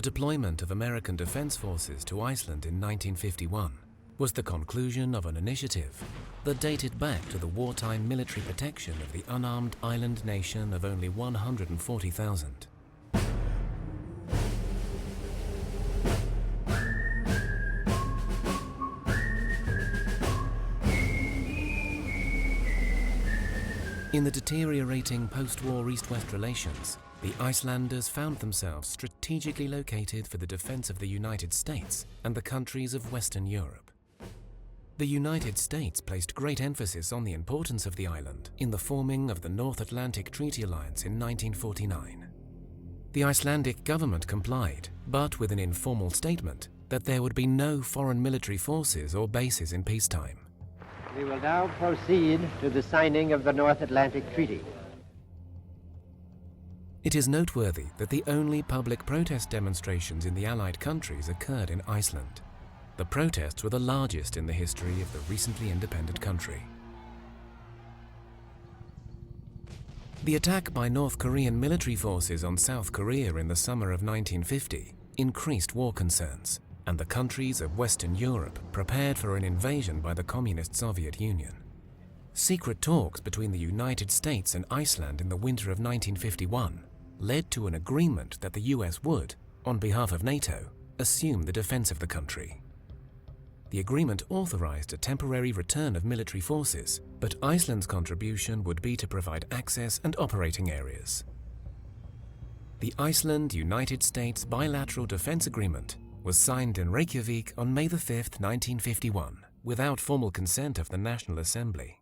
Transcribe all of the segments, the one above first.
deployment of American defense forces to Iceland in 1951 was the conclusion of an initiative that dated back to the wartime military protection of the unarmed island nation of only 140,000. In the deteriorating post-war East-West relations, the Icelanders found themselves strategically located for the defense of the United States and the countries of Western Europe. The United States placed great emphasis on the importance of the island in the forming of the North Atlantic Treaty Alliance in 1949. The Icelandic government complied, but with an informal statement that there would be no foreign military forces or bases in peacetime. We will now proceed to the signing of the North Atlantic Treaty. It is noteworthy that the only public protest demonstrations in the Allied countries occurred in Iceland. The protests were the largest in the history of the recently independent country. The attack by North Korean military forces on South Korea in the summer of 1950 increased war concerns, and the countries of Western Europe prepared for an invasion by the communist Soviet Union. Secret talks between the United States and Iceland in the winter of 1951 led to an agreement that the US would, on behalf of NATO, assume the defense of the country. The agreement authorized a temporary return of military forces, but Iceland's contribution would be to provide access and operating areas. The Iceland-United States Bilateral Defense Agreement was signed in Reykjavik on May 5, 1951, without formal consent of the National Assembly.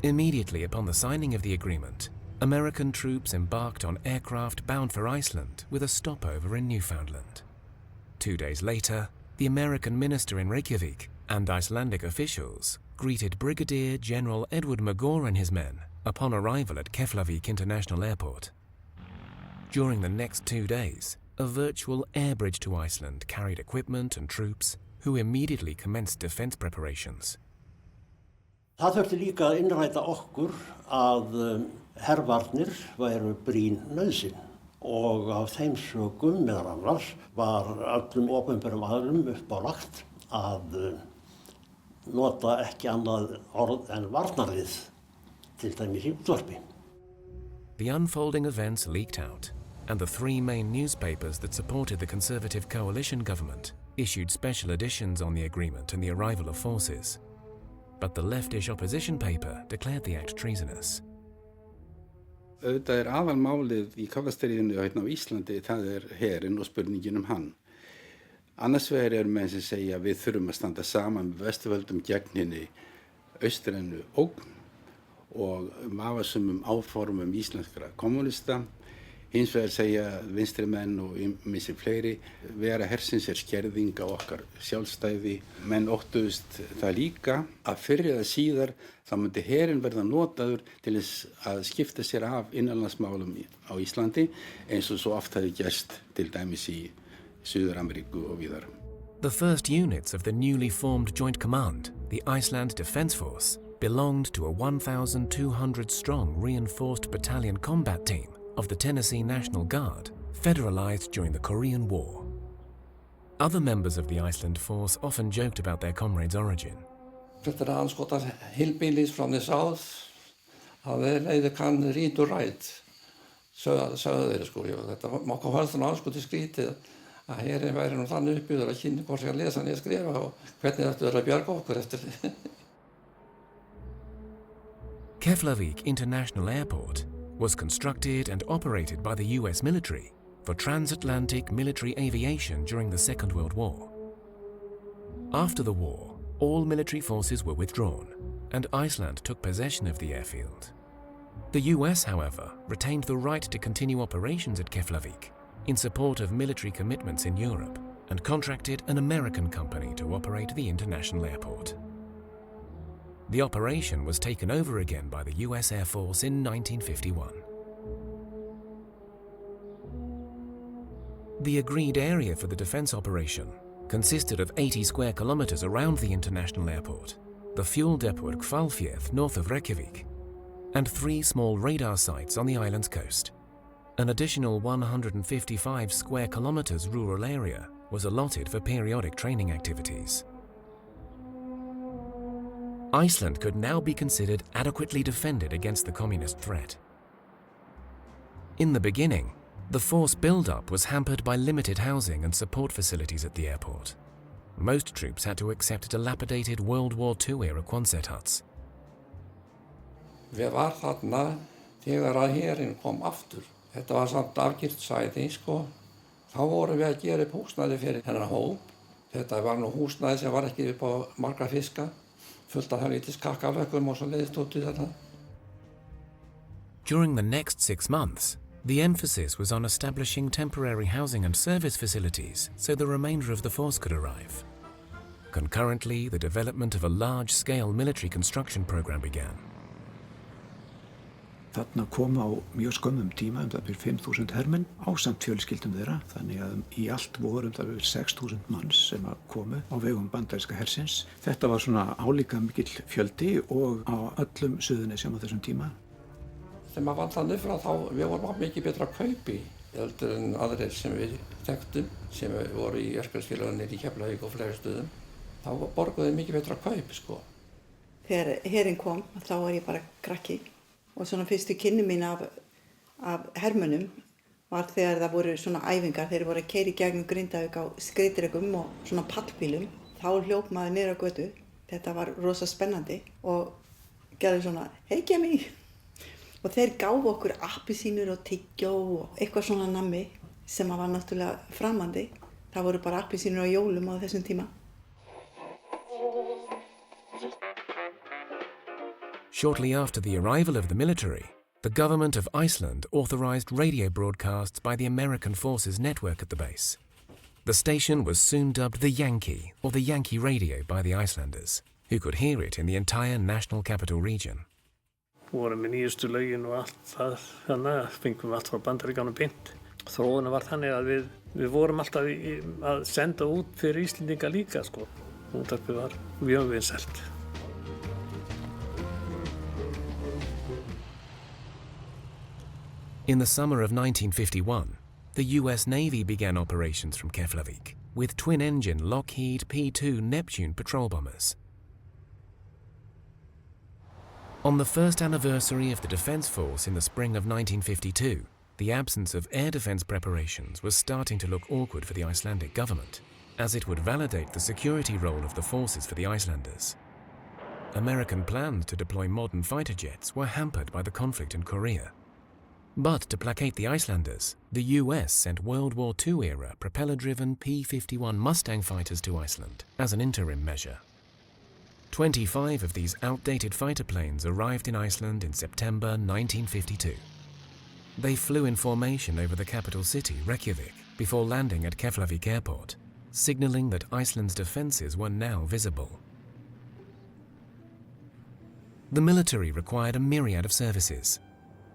Immediately upon the signing of the agreement, American troops embarked on aircraft bound for Iceland with a stopover in Newfoundland. 2 days later, the American minister in Reykjavik and Icelandic officials greeted Brigadier General Edward McGaw and his men upon arrival at Keflavik International Airport. During the next 2 days, a virtual air bridge to Iceland carried equipment and troops who immediately commenced defense preparations. Það þurfti líka að innræta okkur að hervarnir væru brýn nauðsyn og af þeim sökum meðal annars var öllum opinberum aðilum uppálagt að nota ekki annað orð en varnarlið, til dæmis í útvarpi. The unfolding events leaked out, and the 3 main newspapers that supported the Conservative coalition government issued special editions on the agreement and the arrival of forces. But the leftish opposition paper declared the act treasonous. Auðvitað aðalmálið í kaflastríðinu hérna á Íslandi, það herinn og spurningin hann. Annars vegar menn sem segja að við þurfum að standa saman með Vesturvöldum gegn hinni austrænu ógn og vafasömum áformum íslenskra kommunista. Hins vegar segja vinstri menn og ýmsir fleiri vera hersins skerðing á okkar sjálfstæði. Menn óttuðust það líka að fyrr eða síðar þá myndi herinn verða notaður til að skipta sér af innanlandsmálum á Íslandi eins og svo oft hefði gerst til dæmis í Suður-Ameríku og víðar. The first units of the newly formed Joint Command, the Iceland Defence Force, belonged to a 1,200-strong reinforced battalion combat team of the Tennessee National Guard, federalized during the Korean War. Other members of the Iceland force often joked about their comrades' origin. Veteranskotar hillbillies from the south, they can read or write, sögðu þeir sko. Þetta makka hörðun til skrítið að herinn væri nú þannig uppbyggður að kynni hvort sig að lesa niður skrifa og hvernig þetta verður að bjarga okkur eftir. Keflavik International Airport was constructed and operated by the US military for transatlantic military aviation during the Second World War. After the war, all military forces were withdrawn, and Iceland took possession of the airfield. The US, however, retained the right to continue operations at Keflavik in support of military commitments in Europe and contracted an American company to operate the international airport. The operation was taken over again by the US Air Force in 1951. The agreed area for the defense operation consisted of 80 square kilometers around the international airport, the fuel depot at Hvalfjörð north of Reykjavik, and 3 small radar sites on the island's coast. An additional 155 square kilometers rural area was allotted for periodic training activities. Iceland could now be considered adequately defended against the communist threat. In the beginning, the force buildup was hampered by limited housing and support facilities at the airport. Most troops had to accept dilapidated World War II-era Quonset huts. Við var þarna þegar að herinn kom aftur. Þetta var samt afgirt svæði, sko. Þá vorum við að gera upp húsnæði fyrir þennan hóp. Þetta var nú húsnæði sem var ekki upp á margra fiska, fullt af helvítis kakkalökkum og svo leiðist út í þetta. During the next 6 months, the emphasis was on establishing temporary housing and service facilities so the remainder of the force could arrive. Concurrently, the development of a large-scale military construction program began. Þarna kom á mjög skömmum tíma það byrð 5.000 hermenn ásamt fjölskyldum þeirra, þannig að í allt voru það byrð 6.000 manns sem komu á vegum bandaríska hersins. Þetta var svona álíka mikill fjöldi og á öllum Suðurnesjum á þessum tíma. Þegar maður vann þannig frá þá, við vorum mikið betra að kaupi heldur en aðrir sem við þekktum, sem voru í verkefnisfélögunir í Keflavík og fleiri stöðum. Þá borguðu mikið betra að kaupi, sko. Þegar herinn kom, þá var ég bara krakki. Og svona fyrstu kynni mín af hermönnum var þegar það voru svona æfingar, þeir voru að keyra í gegnum Grindavík á skriðdrekum og svona pallbílum. Þá hljóp maður niður á götu. Þetta var rosa spennandi og gerði svona, hey Gemmi! Og þeir gáfu okkur appelsínur og tyggjó og eitthvað svona nammi sem var náttúrulega framandi. Það voru bara appelsínur á jólum á þessum tíma. Shortly after the arrival of the military, the government of Iceland authorized radio broadcasts by the American Forces network at the base. The station was soon dubbed the Yankee, or the Yankee Radio by the Icelanders, who could hear it in the entire national capital region. Vorum með nýjustu lögin og allt það, þannig að fengum við allt frá Bandaríkjunum beint. Þróunin var þannig að við vorum alltaf að senda út fyrir Íslendinga líka, sko. Útvarpið var mjög vinsælt. In the summer of 1951, the US Navy began operations from Keflavik with twin-engine Lockheed P-2 Neptune patrol bombers. On the first anniversary of the Defense Force in the spring of 1952, the absence of air defense preparations was starting to look awkward for the Icelandic government, as it would validate the security role of the forces for the Icelanders. American plans to deploy modern fighter jets were hampered by the conflict in Korea. But to placate the Icelanders, the US sent World War II-era propeller-driven P-51 Mustang fighters to Iceland as an interim measure. 25 of these outdated fighter planes arrived in Iceland in September 1952. They flew in formation over the capital city, Reykjavik, before landing at Keflavik Airport, signaling that Iceland's defenses were now visible. The military required a myriad of services.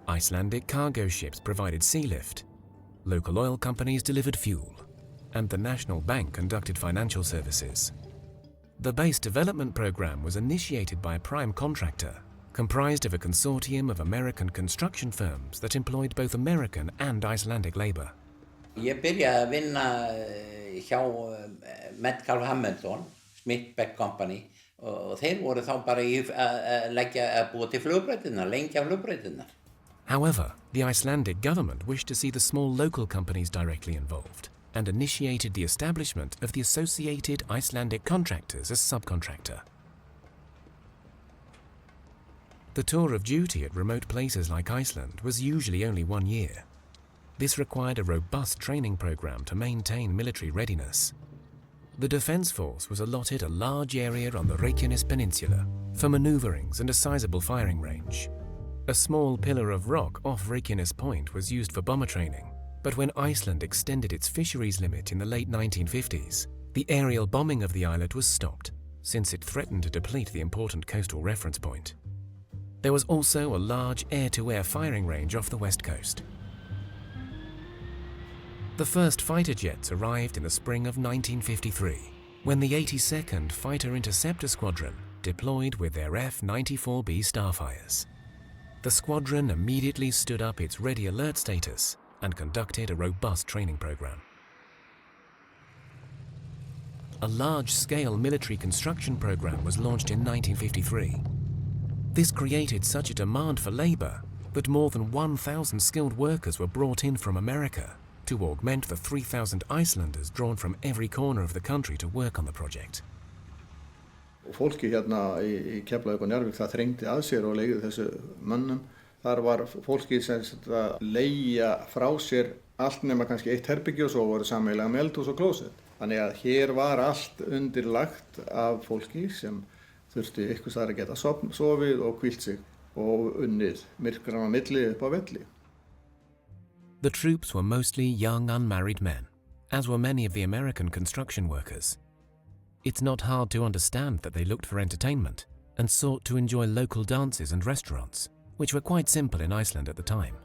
Icelandic cargo ships provided sea lift, local oil companies delivered fuel, and the National Bank conducted financial services. The base development program was initiated by a prime contractor, comprised of a consortium of American construction firms that employed both American and Icelandic labor. Ég byrjaði að vinna hjá Metcalf Hamilton, Smith-Beck Company, og þeir voru þá bara að búa til flugbrautirnar, lengja flugbrautirnar. However, the Icelandic government wished to see the small local companies directly involved and initiated the establishment of the Associated Icelandic Contractors as subcontractor. The tour of duty at remote places like Iceland was usually only 1 year. This required a robust training program to maintain military readiness. The Defense Force was allotted a large area on the Reykjanes Peninsula for maneuverings and a sizable firing range. A small pillar of rock off Reykjanes Point was used for bomber training, but when Iceland extended its fisheries limit in the late 1950s, the aerial bombing of the islet was stopped, since it threatened to deplete the important coastal reference point. There was also a large air-to-air firing range off the west coast. The first fighter jets arrived in the spring of 1953, when the 82nd Fighter Interceptor Squadron deployed with their F-94B Starfires. The squadron immediately stood up its ready alert status and conducted a robust training program. A large-scale military construction program was launched in 1953. This created such a demand for labor that more than 1,000 skilled workers were brought in from America to augment the 3,000 Icelanders drawn from every corner of the country to work on the project. Fólki hérna í Keflavík og Njarðvík það þrengdi að sér og leigði þessu mönnum. Þar var fólki sem að leigja frá sér allt nema kannski eitt herbergi og svo voru sameiginlega með eldhús og klósett. Þannig að hér var allt undirlagt af fólki sem þurfti einhvers staðar að geta sofið og hvílt sig og unnið myrkran á milli upp á velli. The troops were mostly young unmarried men, as were many of the American construction workers. It's not hard to understand that they looked for entertainment and sought to enjoy local dances and restaurants, which were quite simple in Iceland at the time.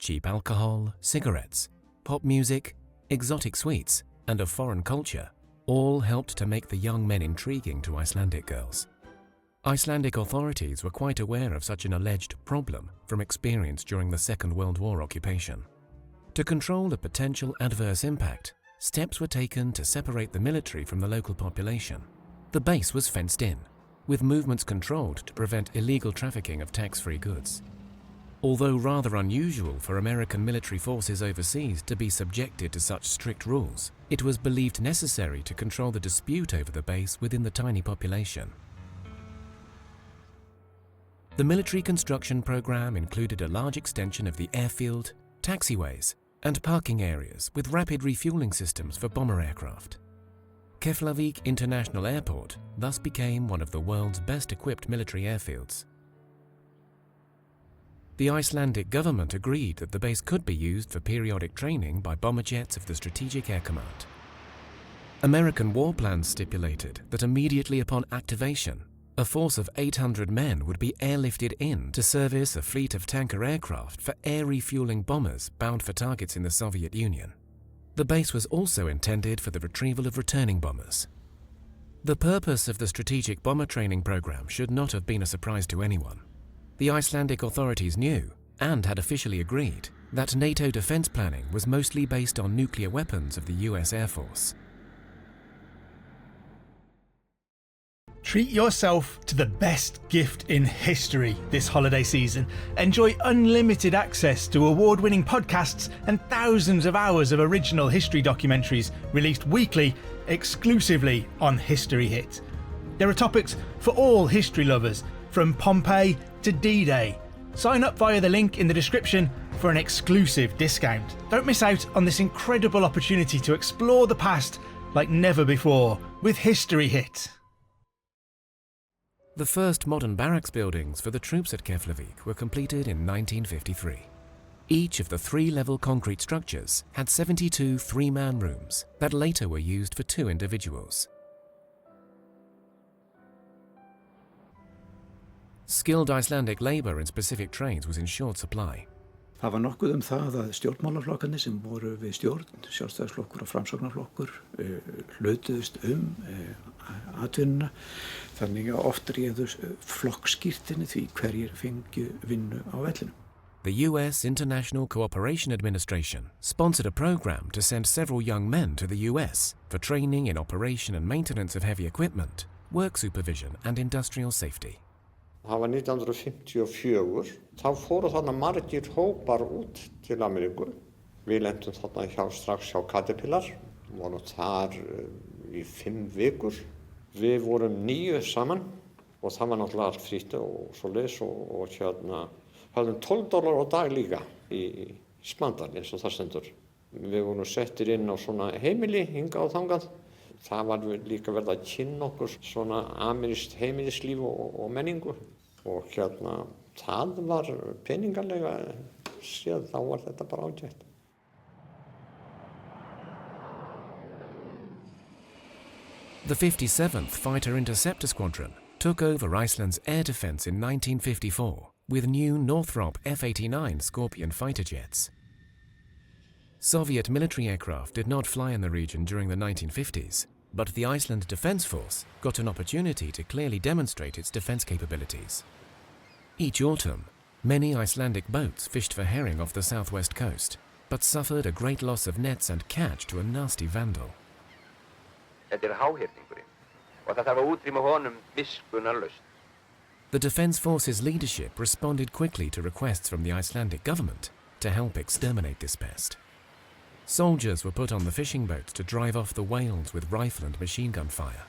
Cheap alcohol, cigarettes, pop music, exotic sweets, and a foreign culture all helped to make the young men intriguing to Icelandic girls. Icelandic authorities were quite aware of such an alleged problem from experience during the Second World War occupation. To control the potential adverse impact, steps were taken to separate the military from the local population. The base was fenced in, with movements controlled to prevent illegal trafficking of tax-free goods. Although rather unusual for American military forces overseas to be subjected to such strict rules, it was believed necessary to control the dispute over the base within the tiny population. The military construction program included a large extension of the airfield, taxiways, and parking areas with rapid refueling systems for bomber aircraft. Keflavik International Airport thus became one of the world's best-equipped military airfields. The Icelandic government agreed that the base could be used for periodic training by bomber jets of the Strategic Air Command. American war plans stipulated that immediately upon activation, a force of 800 men would be airlifted in to service a fleet of tanker aircraft for air refueling bombers bound for targets in the Soviet Union. The base was also intended for the retrieval of returning bombers. The purpose of the strategic bomber training program should not have been a surprise to anyone. The Icelandic authorities knew, and had officially agreed, that NATO defense planning was mostly based on nuclear weapons of the US Air Force. Treat yourself to the best gift in history this holiday season. Enjoy unlimited access to award-winning podcasts and thousands of hours of original history documentaries released weekly exclusively on History Hit. There are topics for all history lovers, from Pompeii to D-Day. Sign up via the link in the description for an exclusive discount. Don't miss out on this incredible opportunity to explore the past like never before with History Hit. The first modern barracks buildings for the troops at Keflavik were completed in 1953. Each of the three-level concrete structures had 72 three-man rooms that later were used for 2 individuals. Skilled Icelandic labor in specific trades was in short supply. Það var nokkuð það að stjórnmálaflokkarnir sem voru við stjórn, Sjálfstæðisflokkur og Framsóknarflokkur, hlutuðust atvinnuna. Þannig að oft réðu flokkskírteini því hverjir fengju vinnu á vellinum. The US International Cooperation Administration sponsored a program to send several young men to the US for training in operation and maintenance of heavy equipment, work supervision and industrial safety. Það var 1954, þá fóru þarna margir hópar út til Ameríku. Við lentum þarna strax hjá Caterpillar, vorum þar í 5 vikur. Við vorum 9 saman og það var náttúrulega allt frítt og svoleiðis og höfðum $12 á dag líka í Smandal eins og það stendur. Við vorum settir inn á svona heimili hingað og þangað. Það var líka verið að kynna okkur svona amerískt heimilislíf og menningu og það var peningarlega séð, þá var þetta bara ágætt. The 57th Fighter Interceptor Squadron took over Iceland's air defense in 1954 with new Northrop F-89 Scorpion fighter jets. Soviet military aircraft did not fly in the region during the 1950s, but the Iceland Defence Force got an opportunity to clearly demonstrate its defence capabilities. Each autumn, many Icelandic boats fished for herring off the southwest coast, but suffered a great loss of nets and catch to a nasty vandal. Þetta háhyrningurinn og það þarf að útrýma honum miskunnarlaust. The Defence Force's leadership responded quickly to requests from the Icelandic government to help exterminate this pest. Soldiers were put on the fishing boats to drive off the whales with rifle and machine gun fire.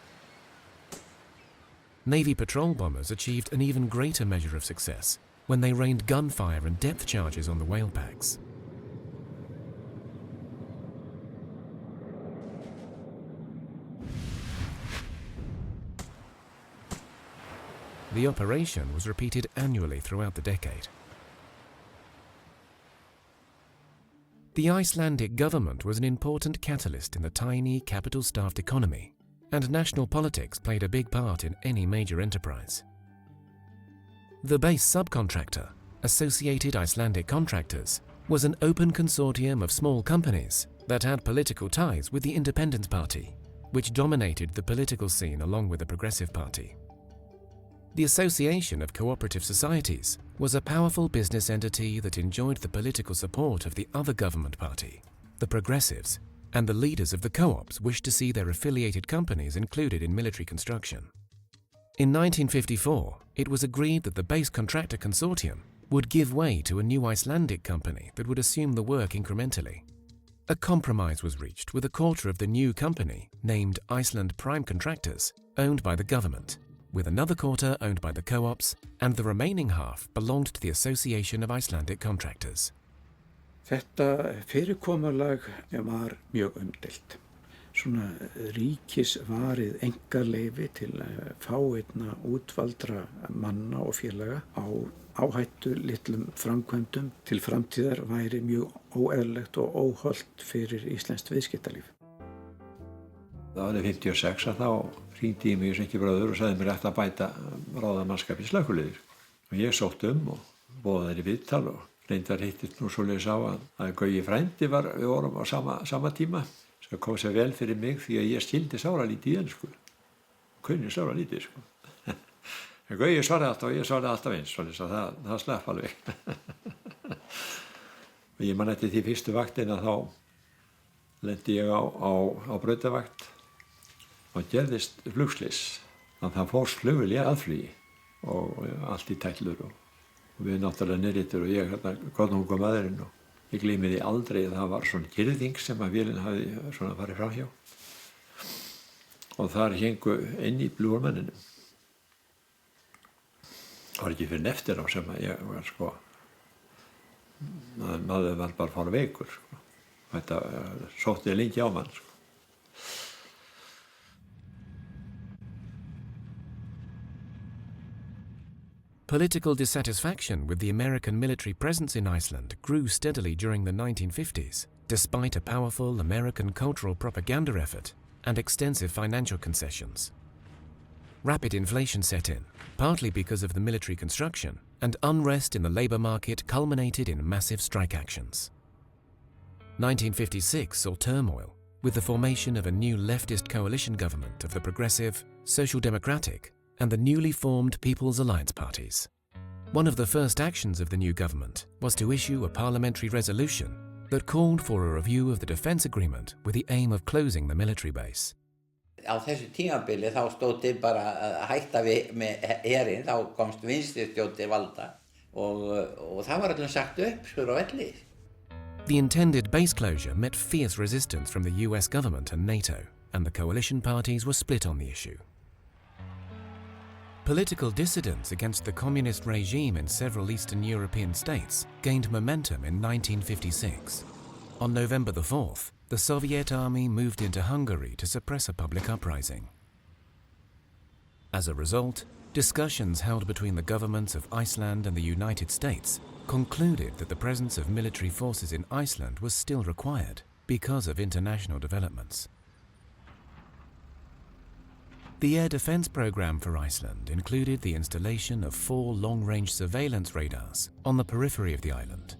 Navy patrol bombers achieved an even greater measure of success when they rained gunfire and depth charges on the whale packs. The operation was repeated annually throughout the decade. The Icelandic government was an important catalyst in the tiny, capital-staffed economy, and national politics played a big part in any major enterprise. The base subcontractor, Associated Icelandic Contractors, was an open consortium of small companies that had political ties with the Independence Party, which dominated the political scene along with the Progressive Party. The Association of Cooperative Societies was a powerful business entity that enjoyed the political support of the other government party, the Progressives, and the leaders of the co-ops wished to see their affiliated companies included in military construction. In 1954, it was agreed that the base contractor consortium would give way to a new Icelandic company that would assume the work incrementally. A compromise was reached with a quarter of the new company, named Iceland Prime Contractors, owned by the government, with another quarter owned by the co-ops, and the remaining half belonged to the Association of Icelandic Contractors. Þetta fyrirkomulag var mjög umdeilt. Svona ríkisvarið engaleyfi til fáeinna útvaldra manna og félaga á áhættu litlum framkvæmdum til framtíðar væri mjög óeðlilegt og óhollt fyrir íslenskt viðskiptalíf. Það var 56 að þá hringdi ég mig í Senki bróður og sagði mér eftir að bæta ráðamannskap í slökkviliðið. Og ég sótt og boðaði þeir í viðtal og reyndar hittist nú svoleiðis á að Gauji frændi við vorum á sama tíma. Það kom sér vel fyrir mig því að ég skildi sáralítið í ensku. Kunni sáralítið, sko. En Gauji svaraði alltaf og ég svaraði alltaf eins, svoleiðis að það slapp alveg. Og ég man eftir því fyrstu vaktina þá lendi ég á brautavakt og gerðist flugslys. Þannig að það fórst flugvél í aðflugi og allt í tællur og við náttúrulega nýrritur og ég konungur maðurinn og ég gleymi því aldrei að það var svona girðing sem að vélinn hafði svona farið frá hjá. Og þar héngu inn í bljúarmenninum. Það var ekki fyrir eftir á sem að ég var sko, maður var bara fara veikur sko. Þetta sótti lengi á mann sko. Political dissatisfaction with the American military presence in Iceland grew steadily during the 1950s, despite a powerful American cultural propaganda effort and extensive financial concessions. Rapid inflation set in, partly because of the military construction, and unrest in the labor market culminated in massive strike actions. 1956 saw turmoil, with the formation of a new leftist coalition government of the Progressive, Social Democratic, and the newly formed People's Alliance parties. One of the first actions of the new government was to issue a parliamentary resolution that called for a review of the defense agreement with the aim of closing the military base. Á þessu tímabili þá stóð til bara að hætta við með herinn, þá komst vinstristjórn til valda og það var öllum sagt upp skur á velli. The intended base closure met fierce resistance from the US government and NATO, and the coalition parties were split on the issue. Political dissidence against the communist regime in several Eastern European states gained momentum in 1956. On November the 4th, the Soviet army moved into Hungary to suppress a public uprising. As a result, discussions held between the governments of Iceland and the United States concluded that the presence of military forces in Iceland was still required because of international developments. The air defense program for Iceland included the installation of 4 long-range surveillance radars on the periphery of the island.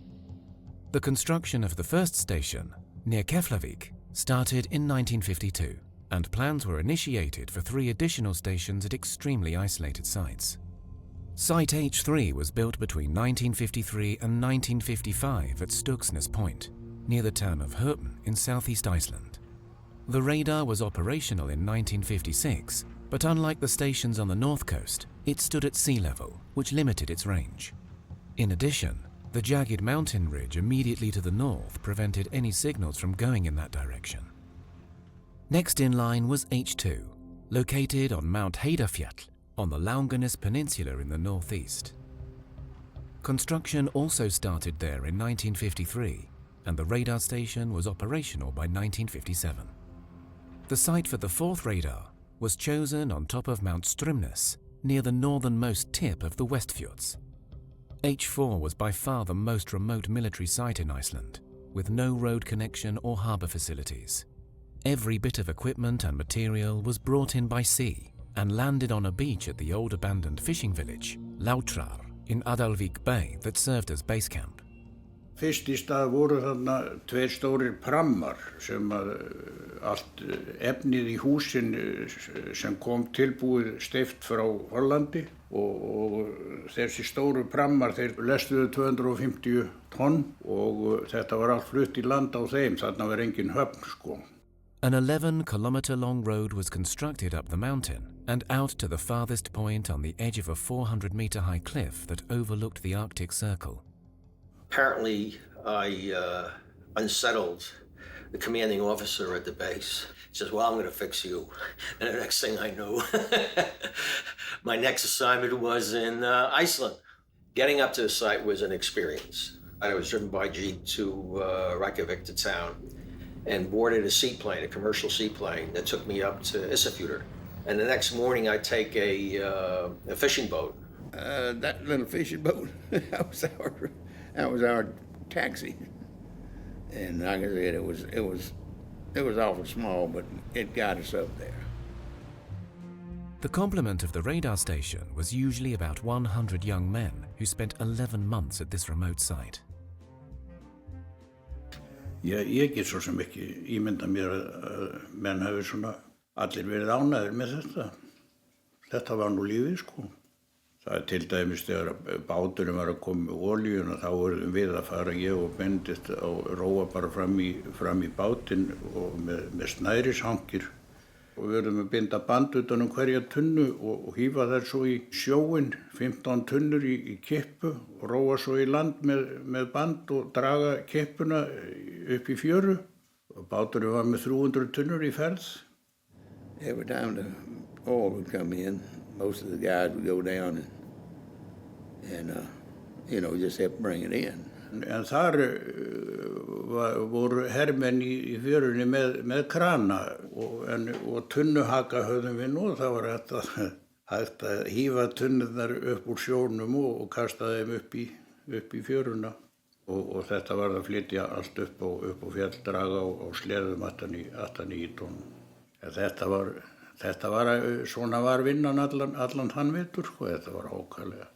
The construction of the first station, near Keflavik, started in 1952, and plans were initiated for 3 additional stations at extremely isolated sites. Site H3 was built between 1953 and 1955 at Stuxnes Point, near the town of Höpn in southeast Iceland. The radar was operational in 1956, but unlike the stations on the north coast, it stood at sea level, which limited its range. In addition, the jagged mountain ridge immediately to the north prevented any signals from going in that direction. Next in line was H2, located on Mount Heidafjall on the Langanes Peninsula in the northeast. Construction also started there in 1953, and the radar station was operational by 1957. The site for the 4th radar was chosen on top of Mount Strymnes, near the northernmost tip of the Westfjords. H4 was by far the most remote military site in Iceland, with no road connection or harbour facilities. Every bit of equipment and material was brought in by sea and landed on a beach at the old abandoned fishing village, Lautrar, in Adalvík Bay that served as base camp. Fyrst í stað voru þarna 2 stórir prammar sem allt efnið í húsin sem kom tilbúið steypt frá Hollandi og þessi stóru prammar þeir lestuðu 250 tonn og þetta var allt flutt í land á þeim, þarna var engin höfn sko. An 11-kilometre-long road was constructed up the mountain and out to the farthest point on the edge of a 400-metre-high cliff that overlooked the Arctic Circle. Apparently, I unsettled the commanding officer at the base. He says, well, I'm going to fix you. And the next thing I knew, my next assignment was in Iceland. Getting up to the site was an experience. I was driven by Jeep to Reykjavik, to town, and boarded a seaplane, a commercial seaplane that took me up to Isafjordur. And the next morning, I take a fishing boat. That little fishing boat, that was our taxi, and like I said, it was awful small, but it got us up there. The complement of the radar station was usually about 100 young men who spent 11 months at this remote site. Ég get svo sem ekki ímynda mér að menn hafi svona allir verið ánægðir með þetta. Þetta var nú lífið sko. Það til dæmis þegar báturinn var að koma með olíuna þá vorum við að fara, ég og Bendit, og róa bara fram í bátinn og með snærishangir. Og við vorum að binda band utan hverja tunnu og hífa þær svo í sjóinn, 15 tunnur í kippu og róa svo í land með band og draga kippuna upp í fjöru. Og báturinn var með 300 tunnur í ferð. Every time the oil would come in, most of the guys would go down and just help bring it in. En þar voru hermenn í fjörunni með krana og tunnuhaka höfðum við nú. Það var hægt að hífa tunnurnar upp úr sjónum og kasta þeim upp í fjöruna. Og þetta var að flytja allt upp á fjall, draga og sleðum aftan í tónum. Svona var vinnan allan þann vetur, sko. Þetta var ákaflega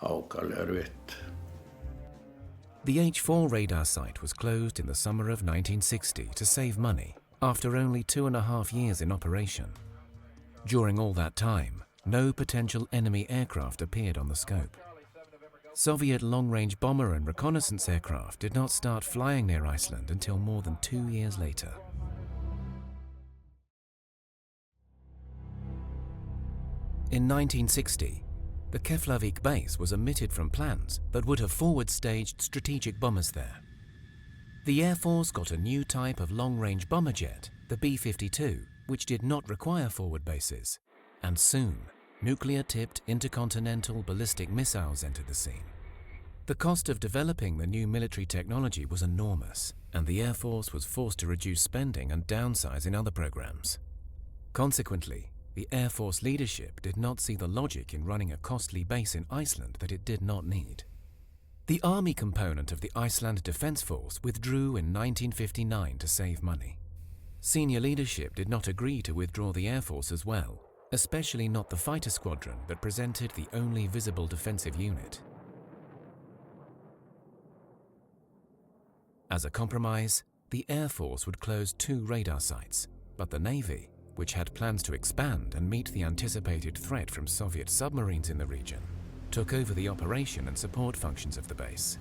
erfitt. The H4 radar site was closed in the summer of 1960 to save money after only 2.5 years in operation. During all that time, no potential enemy aircraft appeared on the scope. Soviet long-range bomber and reconnaissance aircraft did not start flying near Iceland until more than 2 years later. In 1960, the Keflavik base was omitted from plans that would have forward-staged strategic bombers there. The Air Force got a new type of long-range bomber jet, the B-52, which did not require forward bases, and soon, nuclear-tipped intercontinental ballistic missiles entered the scene. The cost of developing the new military technology was enormous, and the Air Force was forced to reduce spending and downsize in other programs. Consequently, the Air Force leadership did not see the logic in running a costly base in Iceland that it did not need. The army component of the Iceland Defence Force withdrew in 1959 to save money. Senior leadership did not agree to withdraw the Air Force as well, especially not the fighter squadron that presented the only visible defensive unit. As a compromise, the Air Force would close 2 radar sites, but the Navy, which had plans to expand and meet the anticipated threat from Soviet submarines in the region, took over the operation and support functions of the base.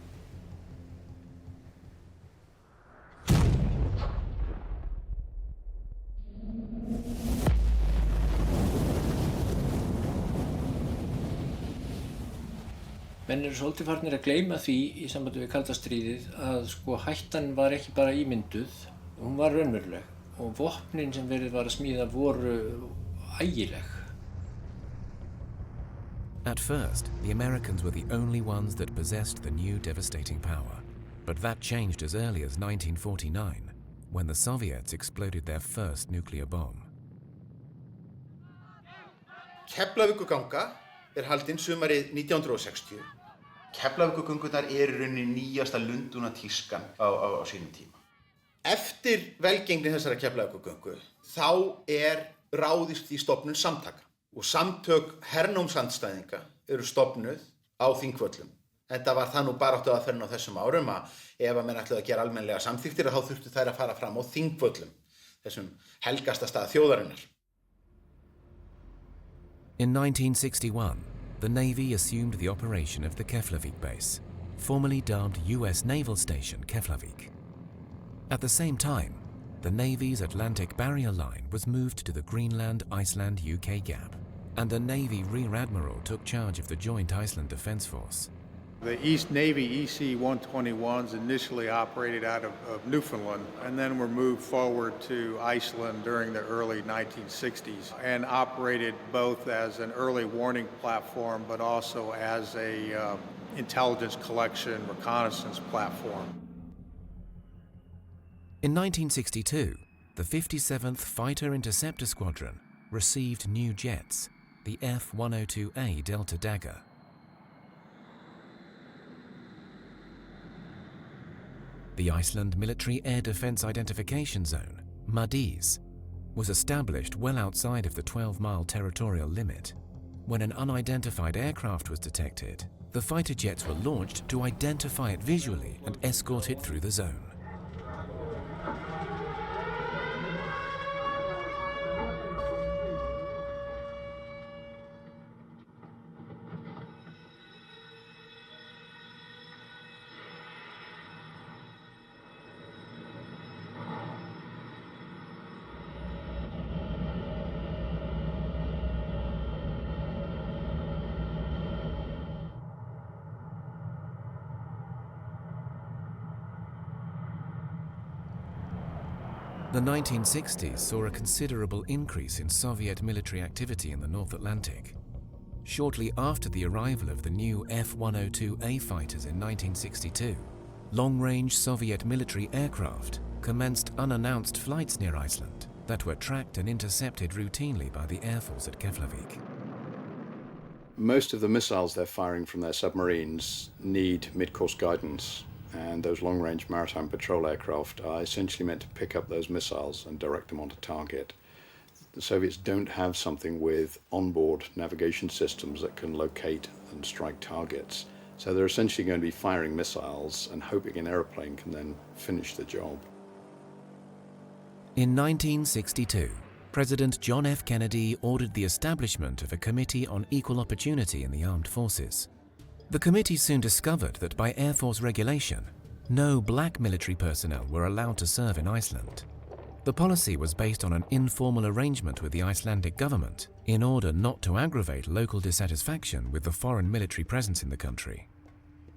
Menn eru svolítið farnir að gleyma því í sambandi við kalda stríðið að sko hættan var ekki bara ímynduð, hún var raunveruleg og vopnin sem verið var að smíða voru ægileg. At first, the Americans were the only ones that possessed the new devastating power, but that changed as early as 1949, when the Soviets exploded their first nuclear bomb. Keflavíkurganga haldin sumarið 1960. Keflavíkurgöngunar í rauninni nýjasta Lundúna tískan á sínum tíma. Eftir velgengni þessara Keflavíkurgöngu þá ráðist í stofnun samtaka og samtök hernámsandstæðinga eru stofnuð á Þingvöllum. Þetta var það nú baráttuaðferðin á þessum árum að ef að menn ætluðu að gera almennilega samþykktir þá þurftu þær að fara fram á Þingvöllum, þessum helgasta stað þjóðarinnar. In 1961, the Navy assumed the operation of the Keflavik base, formerly dubbed US Naval Station Keflavik. At the same time, the Navy's Atlantic Barrier Line was moved to the Greenland-Iceland-UK gap, and a Navy Rear Admiral took charge of the Joint Iceland Defence Force. The East Navy EC-121s initially operated out of Newfoundland and then were moved forward to Iceland during the early 1960s and operated both as an early warning platform but also as a intelligence collection reconnaissance platform. In 1962, the 57th Fighter Interceptor Squadron received new jets, the F-102A Delta Dagger. The Iceland Military Air Defence Identification Zone, MADIS, was established well outside of the 12-mile territorial limit. When an unidentified aircraft was detected, the fighter jets were launched to identify it visually and escort it through the zone. The 1960s saw a considerable increase in Soviet military activity in the North Atlantic. Shortly after the arrival of the new F-102A fighters in 1962, long-range Soviet military aircraft commenced unannounced flights near Iceland that were tracked and intercepted routinely by the Air Force at Keflavik. Most of the missiles they're firing from their submarines need mid-course guidance, and those long-range maritime patrol aircraft are essentially meant to pick up those missiles and direct them onto target. The Soviets don't have something with onboard navigation systems that can locate and strike targets, so they're essentially going to be firing missiles and hoping an airplane can then finish the job. In 1962, President John F. Kennedy ordered the establishment of a Committee on Equal Opportunity in the Armed Forces. The committee soon discovered that by Air Force regulation, no black military personnel were allowed to serve in Iceland. The policy was based on an informal arrangement with the Icelandic government in order not to aggravate local dissatisfaction with the foreign military presence in the country.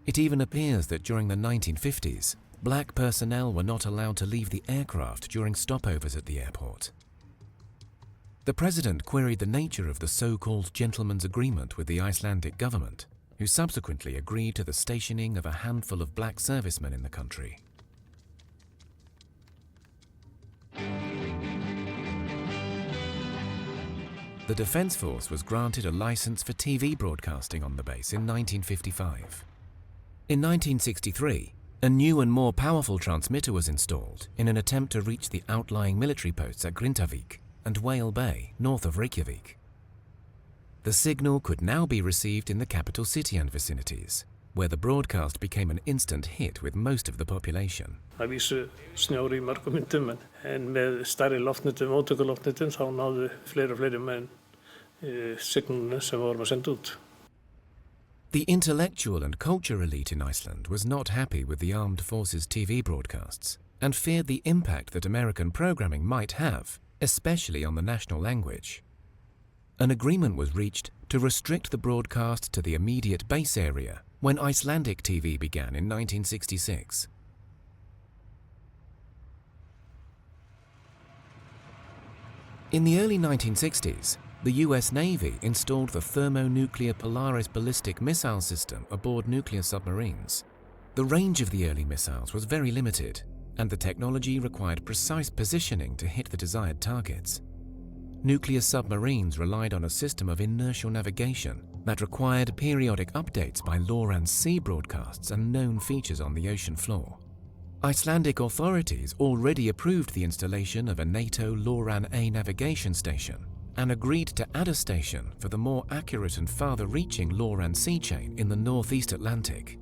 It even appears that during the 1950s, black personnel were not allowed to leave the aircraft during stopovers at the airport. The president queried the nature of the so-called gentleman's agreement with the Icelandic government, who subsequently agreed to the stationing of a handful of black servicemen in the country. The Defence Force was granted a license for TV broadcasting on the base in 1955. In 1963, a new and more powerful transmitter was installed in an attempt to reach the outlying military posts at Grindavik and Whale Bay, north of Reykjavik. The signal could now be received in the capital city and vicinities, where the broadcast became an instant hit with most of the population. Það vísu snjór í mörgum myndum en með stærri loftnetum, móttökuloftnetum þá náðu fleiri og fleiri menn signalinu sem við vorum að senda út. The intellectual and culture elite in Iceland was not happy with the armed forces TV broadcasts and feared the impact that American programming might have, especially on the national language. An agreement was reached to restrict the broadcast to the immediate base area when Icelandic TV began in 1966. In the early 1960s, the US Navy installed the thermonuclear Polaris ballistic missile system aboard nuclear submarines. The range of the early missiles was very limited, and the technology required precise positioning to hit the desired targets. Nuclear submarines relied on a system of inertial navigation that required periodic updates by LORAN-C broadcasts and known features on the ocean floor. Icelandic authorities already approved the installation of a NATO LORAN-A navigation station and agreed to add a station for the more accurate and farther-reaching LORAN-C chain in the northeast Atlantic.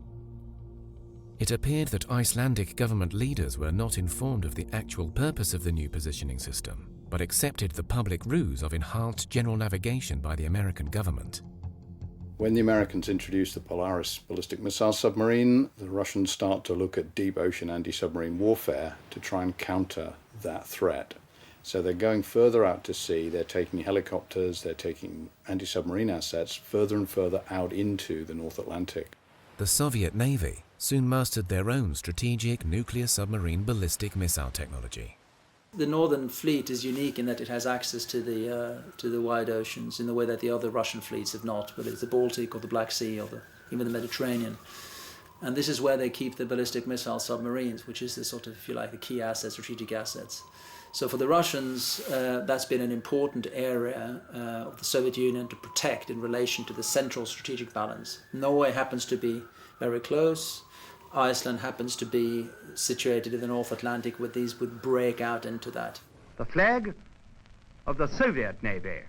It appeared that Icelandic government leaders were not informed of the actual purpose of the new positioning system, but accepted the public ruse of enhanced general navigation by the American government. When the Americans introduced the Polaris ballistic missile submarine, the Russians start to look at deep ocean anti-submarine warfare to try and counter that threat. So they're going further out to sea, they're taking helicopters, they're taking anti-submarine assets further and further out into the North Atlantic. The Soviet Navy soon mastered their own strategic nuclear submarine ballistic missile technology. The Northern Fleet is unique in that it has access to the wide oceans in the way that the other Russian fleets have not, whether it's the Baltic or the Black Sea or even the Mediterranean. And this is where they keep the ballistic missile submarines, which is the sort of, if you like, the key assets, strategic assets. So for the Russians, that's been an important area of the Soviet Union to protect in relation to the central strategic balance. Norway happens to be very close. Iceland happens to be situated in the North Atlantic, where these would break out into that. The flag of the Soviet Navy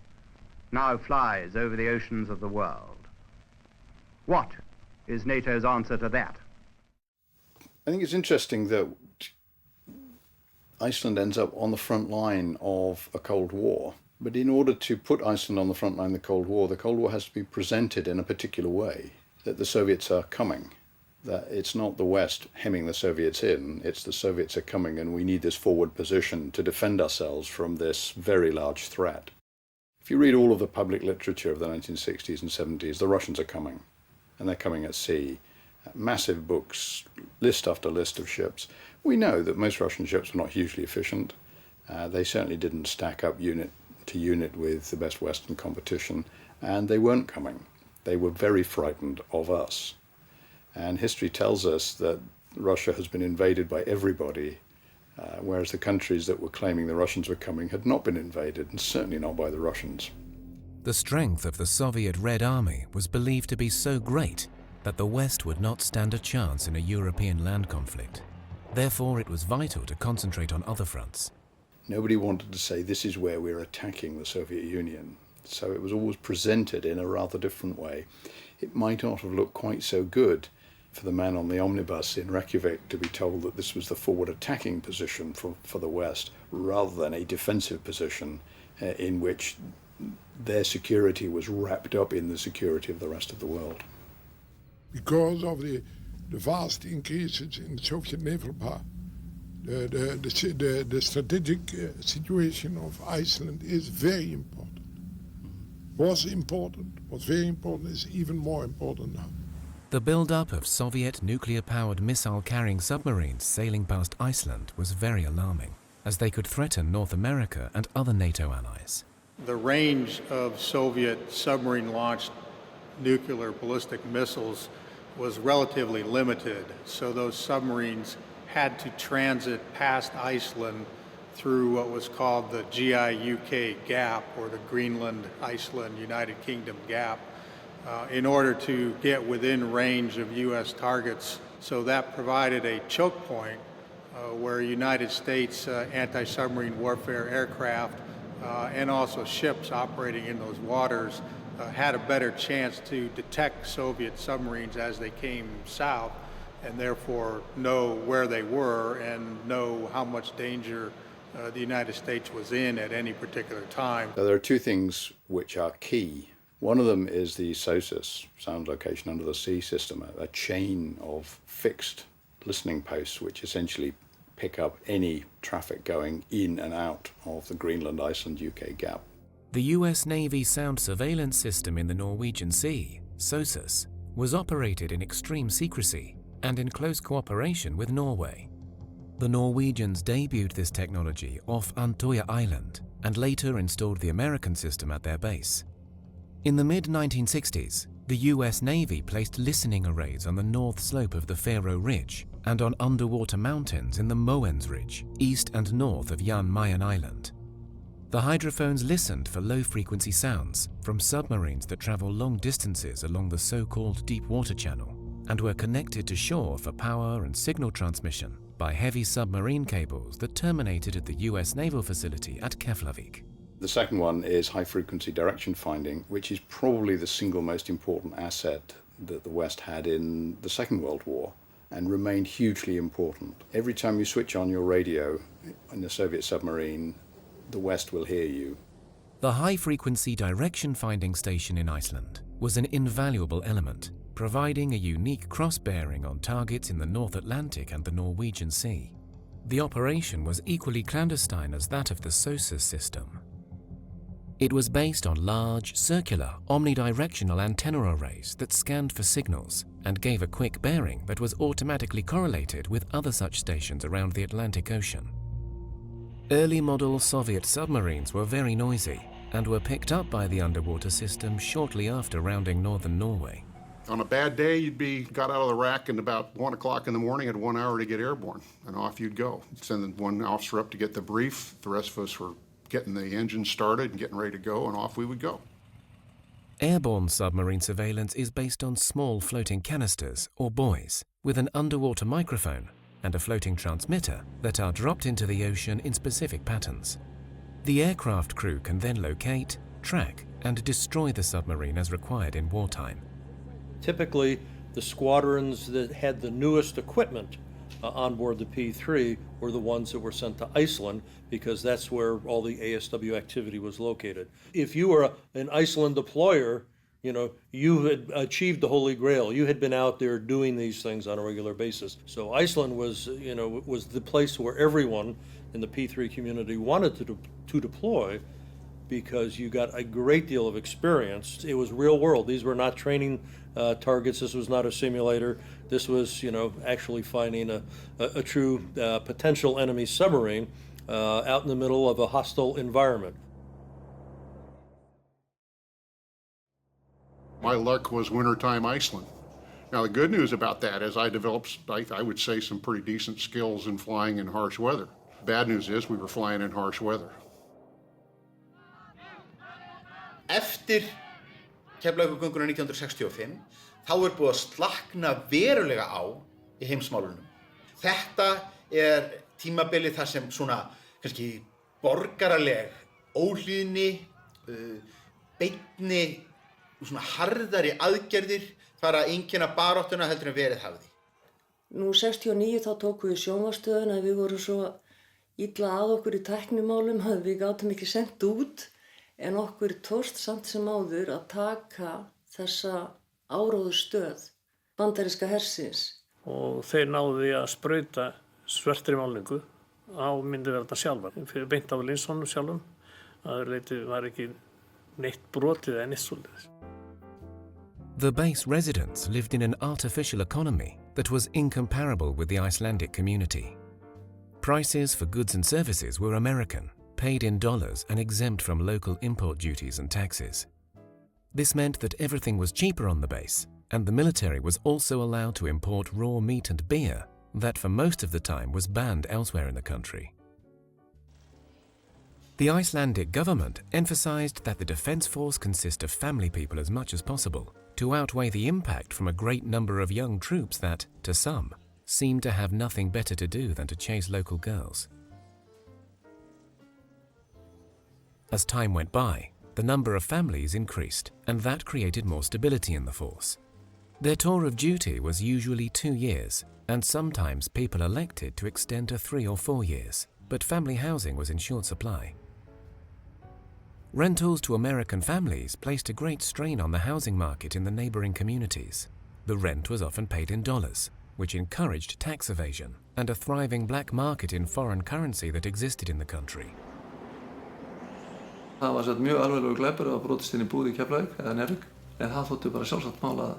now flies over the oceans of the world. What is NATO's answer to that? I think it's interesting that Iceland ends up on the front line of a Cold War. But in order to put Iceland on the front line of the Cold War has to be presented in a particular way, that the Soviets are coming. That it's not the West hemming the Soviets in, it's the Soviets are coming and we need this forward position to defend ourselves from this very large threat. If you read all of the public literature of the 1960s and 70s, the Russians are coming, and they're coming at sea. Massive books, list after list of ships. We know that most Russian ships were not hugely efficient. They certainly didn't stack up unit to unit with the best Western competition, and they weren't coming. They were very frightened of us. And history tells us that Russia has been invaded by everybody, whereas the countries that were claiming the Russians were coming had not been invaded, and certainly not by the Russians. The strength of the Soviet Red Army was believed to be so great that the West would not stand a chance in a European land conflict. Therefore, it was vital to concentrate on other fronts. Nobody wanted to say this is where we're attacking the Soviet Union, so it was always presented in a rather different way. It might not have looked quite so good for the man on the omnibus in Reykjavik to be told that this was the forward attacking position for the West, rather than a defensive position in which their security was wrapped up in the security of the rest of the world. Because of the vast increases in Soviet naval power, the strategic situation of Iceland is very important. Was very important, is even more important now. The buildup of Soviet nuclear-powered missile-carrying submarines sailing past Iceland was very alarming, as they could threaten North America and other NATO allies. The range of Soviet submarine-launched nuclear ballistic missiles was relatively limited, so those submarines had to transit past Iceland through what was called the GI-UK gap, or the Greenland-Iceland-United Kingdom gap, in order to get within range of U.S. targets. So that provided a choke point where United States anti-submarine warfare aircraft and also ships operating in those waters had a better chance to detect Soviet submarines as they came south and therefore know where they were and know how much danger the United States was in at any particular time. So there are two things which are key. One of them is the SOSUS, Sound Location Under the Sea system, a chain of fixed listening posts which essentially pick up any traffic going in and out of the Greenland-Iceland-UK gap. The US Navy sound surveillance system in the Norwegian Sea, SOSUS, was operated in extreme secrecy and in close cooperation with Norway. The Norwegians debuted this technology off Andøya Island and later installed the American system at their base. In the mid-1960s, the US Navy placed listening arrays on the north slope of the Faroe Ridge and on underwater mountains in the Moens Ridge, east and north of Jan Mayen Island. The hydrophones listened for low-frequency sounds from submarines that travel long distances along the so-called deep water channel and were connected to shore for power and signal transmission by heavy submarine cables that terminated at the US naval facility at Keflavik. The second one is high-frequency direction finding, which is probably the single most important asset that the West had in the Second World War and remained hugely important. Every time you switch on your radio in a Soviet submarine, the West will hear you. The high-frequency direction finding station in Iceland was an invaluable element, providing a unique cross-bearing on targets in the North Atlantic and the Norwegian Sea. The operation was equally clandestine as that of the SOSUS system. It was based on large, circular, omnidirectional antenna arrays that scanned for signals and gave a quick bearing that was automatically correlated with other such stations around the Atlantic Ocean. Early model Soviet submarines were very noisy and were picked up by the underwater system shortly after rounding northern Norway. On a bad day, got out of the rack and about 1 o'clock in the morning, had 1 hour to get airborne, and off you'd go. Send one officer up to get the brief. The rest of us were getting the engine started and getting ready to go, and off we would go. Airborne submarine surveillance is based on small floating canisters, or buoys, with an underwater microphone and a floating transmitter that are dropped into the ocean in specific patterns. The aircraft crew can then locate, track, and destroy the submarine as required in wartime. Typically, the squadrons that had the newest equipment on board the P-3 were the ones that were sent to Iceland because that's where all the ASW activity was located. If you were an Iceland deployer, you had achieved the Holy Grail. You had been out there doing these things on a regular basis. So Iceland was the place where everyone in the P-3 community wanted to deploy because you got a great deal of experience. It was real world. These were not training targets. This was not a simulator. This was, actually finding a true potential enemy submarine out in the middle of a hostile environment. My luck was wintertime Iceland. Now, the good news about that is I developed, I would say, some pretty decent skills in flying in harsh weather. Bad news is we were flying in harsh weather. Eftir Keflavíkurgönguna 1965 þá búið að slakna verulega á í heimsmálunum. Þetta tímabilið þar sem svona kannski borgaraleg óhlýðni, beinni svona harðari aðgerðir fara að einkenna baráttuna heldur en verið hafði. Nú 69 þá tókum við sjónvarpsstöðina að við vorum svo illa að okkur í tæknimálum að við gátum ekki sent út. En okkur tókst samt sem áður að taka þessa áróðurstöð bandaríska hersins. Og þeir náðu því að sprauta svartri málningu á myndavélarnar sjálfar. Fyrir beint af linsonum sjálfum, að leyti var ekki neitt brotið eða neitt svoleiðis. The base residents lived in an artificial economy that was incomparable with the Icelandic community. Prices for goods and services were American, paid in dollars and exempt from local import duties and taxes. This meant that everything was cheaper on the base, and the military was also allowed to import raw meat and beer that for most of the time was banned elsewhere in the country. The Icelandic government emphasized that the defense force consist of family people as much as possible to outweigh the impact from a great number of young troops that, to some, seemed to have nothing better to do than to chase local girls. As time went by, the number of families increased, and that created more stability in the force. Their tour of duty was usually 2 years, and sometimes people elected to extend to 3 or 4 years, but family housing was in short supply. Rentals to American families placed a great strain on the housing market in the neighboring communities. The rent was often paid in dollars, which encouraged tax evasion and a thriving black market in foreign currency that existed in the country. Það var mjög alvarlegur glæpur að brotist inn í búð í Keflavík eða Njarðvík, en það þótti bara sjálfsagt mál að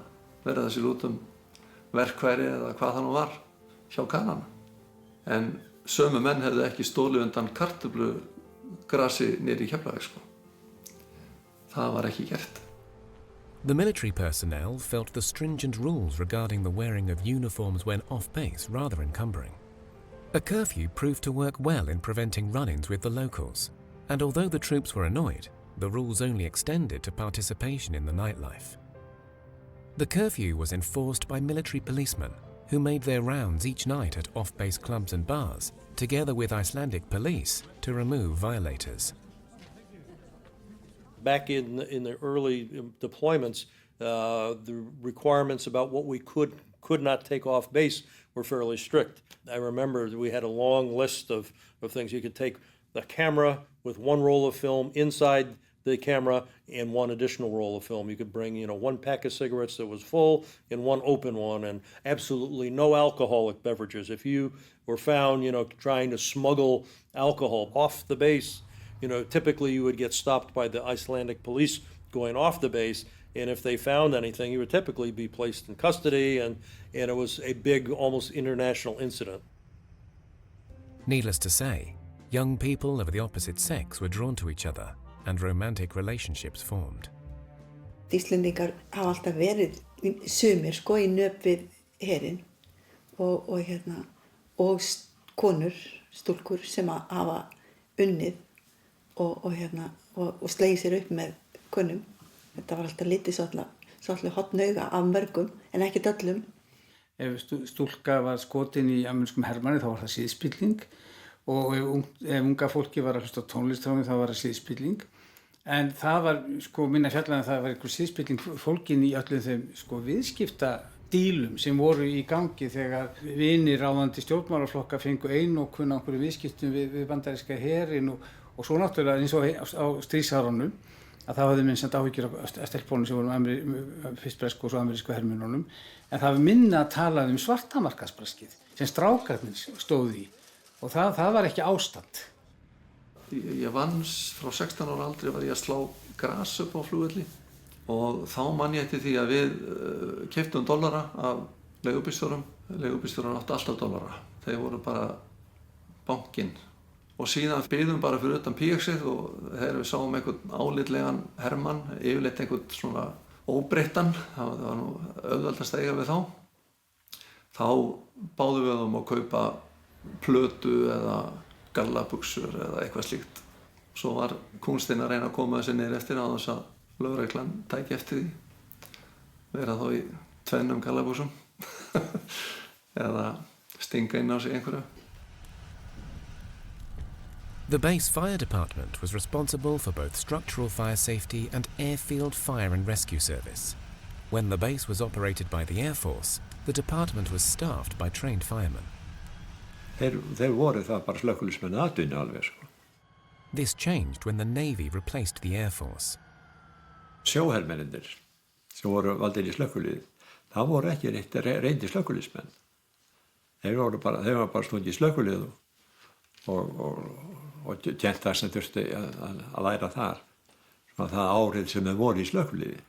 verða þessi út verkfæri eða hvað það nú var hjá Kanan. En sömu menn hefðu ekki stólið undan kartöflugrasi niður í Keflavík, sko. Það var ekki gert. The military personnel felt the stringent rules regarding the wearing of uniforms when off-base rather encumbering. A curfew proved to work well in preventing run-ins with the locals, and although the troops were annoyed, the rules only extended to participation in the nightlife. The curfew was enforced by military policemen who made their rounds each night at off-base clubs and bars, together with Icelandic police, to remove violators. Back in the early deployments, the requirements about what we could not take off base were fairly strict. I remember we had a long list of things. You could take the camera with one roll of film inside the camera and one additional roll of film. You could bring, 1 pack of cigarettes that was full and 1 open one, and absolutely no alcoholic beverages. If you were found, trying to smuggle alcohol off the base, typically you would get stopped by the Icelandic police going off the base, and if they found anything, you would typically be placed in custody, and it was a big, almost international incident. Needless to say, young people of the opposite sex were drawn to each other, and romantic relationships formed. Íslendingar hafa alltaf verið sumir í nöp við herinn og konur, stúlkur sem hafa unnið og slegið sér upp með konum. Þetta var alltaf litið svolítið hotnauga af mörgum en ekkert öllum. Ef stúlka var skotin í amerískum hermanni þá var það siðspilling, og ef unga fólki var að hlusta á tónlist þá var það siðspilling. En það var, minna fjallan, það var einhver siðspilling fólkin í öllum þeim viðskiptadílum sem voru í gangi þegar vinir ráðandi stjórnmálaflokka fengu einokun á einhverju viðskiptum við bandaríska herinn, og svo náttúrulega eins og á stríðsárunum að það hafði minnst áhyggjur af stelpunum sem voru fyrst bresku og svo amerísku hermönnunum, en það var minna að tala svartamarkaðsbraskið sem strákarnir stóðu í, og það var ekki ástand. Ég vann frá 16 ára aldri var ég að slá gras upp á flugvelli, og þá man ég eftir því að við keyptum dollara af leigubílstjórum. Leigubílstjórar áttu alltaf dollara, þeir voru bara bankinn. Og síðan biðum bara fyrir utan PX-ið, og þegar við sáum einhvern álitlegan hermann, yfirleitt einhvern svona óbreyttan, það var nú auðveldast að eiga við þá báðum við að kaupa plötu eða gallabuxur eða eitthvað slíkt. Svo var kúnstinn að reyna að koma þessi niður eftir á þess að lögreglan tæki eftir því, vera þá í 2 gallabuxum eða stinga inn á sig einhverju. The base fire department was responsible for both structural fire safety and airfield fire and rescue service. When the base was operated by the Air Force, the department was staffed by trained firemen. Þeir voru það bara slökkviliðsmenn atvinnu alveg, sko. This changed when the Navy replaced the Air Force. Sjóhermennir sem voru valdir í slökkviliðið, það voru ekki reyndir slökkviliðsmenn. Þeir voru bara stungið í slökkviliðið og tjent það sem þurfti að læra þar, svona það árið sem þeir voru í slökkviliðið.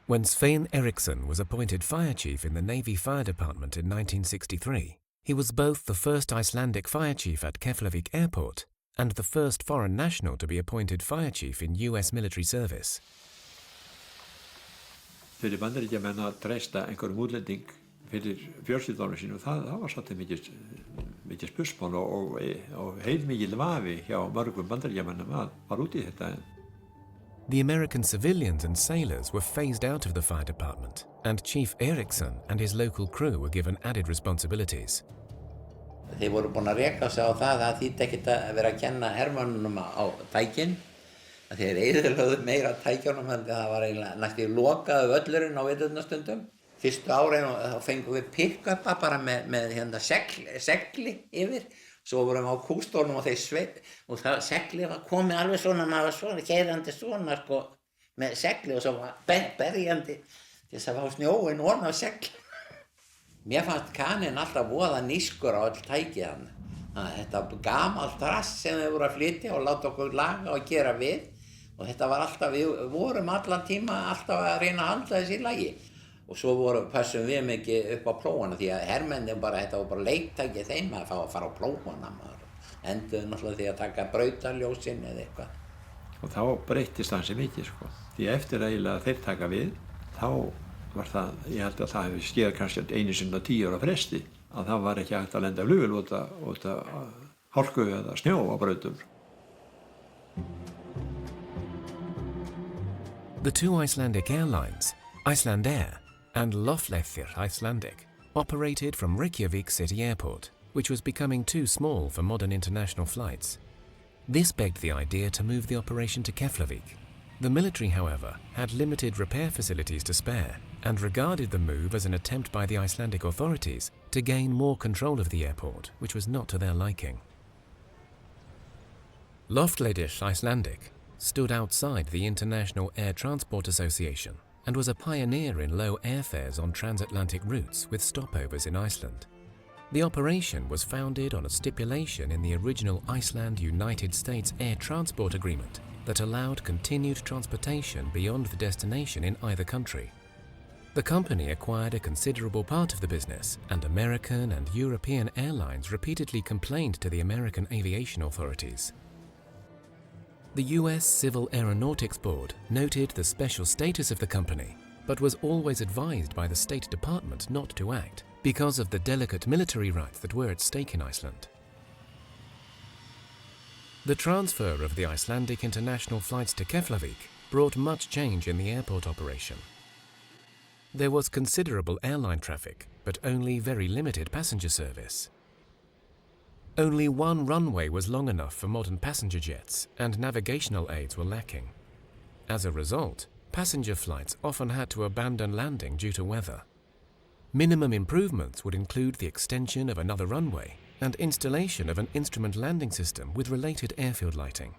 When Svein Eriksson was appointed fire chief in the Navy Fire Department in 1963, he was both the first Icelandic fire chief at Keflavik Airport and the first foreign national to be appointed fire chief in US military service. Fyrir Bandaríkjamenn að treysta einhverjum útlending fyrir fjölskyldunum sínum, það var svolítið mikið spursmál og heilmikil vafi hjá mörgum Bandaríkjamennum að var út í þetta. The American civilians and sailors were phased out of the fire department, and Chief Eriksson and his local crew were given added responsibilities. Þeir voru búin að reka sig á það þýddi ekkert að vera að kenna hermönnunum á tækin. að þeir eyðilögðu meira tækjunum en það var eiginlega næstu lokaðu völlurinn á vetrarnastundum. Fyrstu árin þá fengum við pick-upa bara með hérna segli yfir. Svo vorum við á kústólnum og og það seglið var komið alveg svona, maður var svona keyrandi svona sko með segli og svo var berjandi til þess að fá snjóinn ofan á segli. Mér fannst kaninn alltaf voða nískur á öll tækið hann. Þetta var gamalt rass sem við vorum að flytja og láta okkur laga og gera við. Og þetta var alltaf, við vorum allan tíma alltaf að reyna að halda þessi í lagi. Og svo passum við mikið upp á plóana því að hermennir þetta var bara leiktæki þeim að fara á plóana. Enduðu náttúrulega því að taka brautarljósin eða eitthvað. Og þá breyttist það sem mikið sko. Því eftir eiginlega þeir taka við, þá var það, ég held að það hefði skeið kannski einu sinni á 10 ára fresti, að það var ekki hægt að lenda flugvél út af hálku eða snjó á brautum. The two Icelandic Airlines, Icelandair and Lofleithir Icelandic, operated from Reykjavik City Airport, which was becoming too small for modern international flights. This begged the idea to move the operation to Keflavik. The military, however, had limited repair facilities to spare and regarded the move as an attempt by the Icelandic authorities to gain more control of the airport, which was not to their liking. Loftleiðir Icelandic stood outside the International Air Transport Association and was a pioneer in low airfares on transatlantic routes with stopovers in Iceland. The operation was founded on a stipulation in the original Iceland-United States Air Transport Agreement that allowed continued transportation beyond the destination in either country. The company acquired a considerable part of the business, and American and European airlines repeatedly complained to the American aviation authorities. The US Civil Aeronautics Board noted the special status of the company, but was always advised by the State Department not to act because of the delicate military rights that were at stake in Iceland. The transfer of the Icelandic international flights to Keflavik brought much change in the airport operation. There was considerable airline traffic, but only very limited passenger service. Only one runway was long enough for modern passenger jets, and navigational aids were lacking. As a result, passenger flights often had to abandon landing due to weather. Minimum improvements would include the extension of another runway and installation of an instrument landing system with related airfield lighting.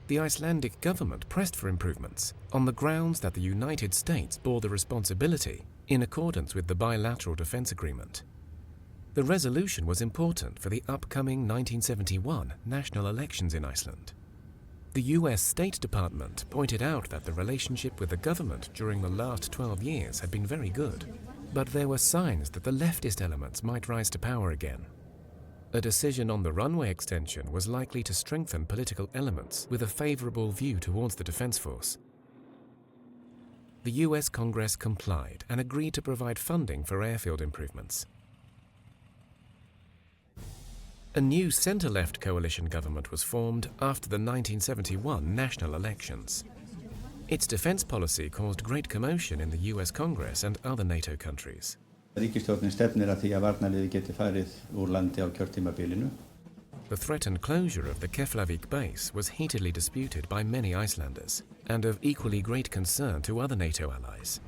The Icelandic government pressed for improvements on the grounds that the United States bore the responsibility in accordance with the bilateral defense agreement. The resolution was important for the upcoming 1971 national elections in Iceland. The US State Department pointed out that the relationship with the government during the last 12 years had been very good, but there were signs that the leftist elements might rise to power again. A decision on the runway extension was likely to strengthen political elements with a favorable view towards the defense force. The US Congress complied and agreed to provide funding for airfield improvements. A new center-left coalition government was formed after the 1971 national elections. Its defense policy caused great commotion in the US Congress and other NATO countries. Ríkisstjórnin stefnir að því að varnarliðið geti farið úr landi á kjörtímabilinu. The threatened closure of the Keflavik base was heatedly disputed by many Icelanders and of equally great concern to other NATO allies.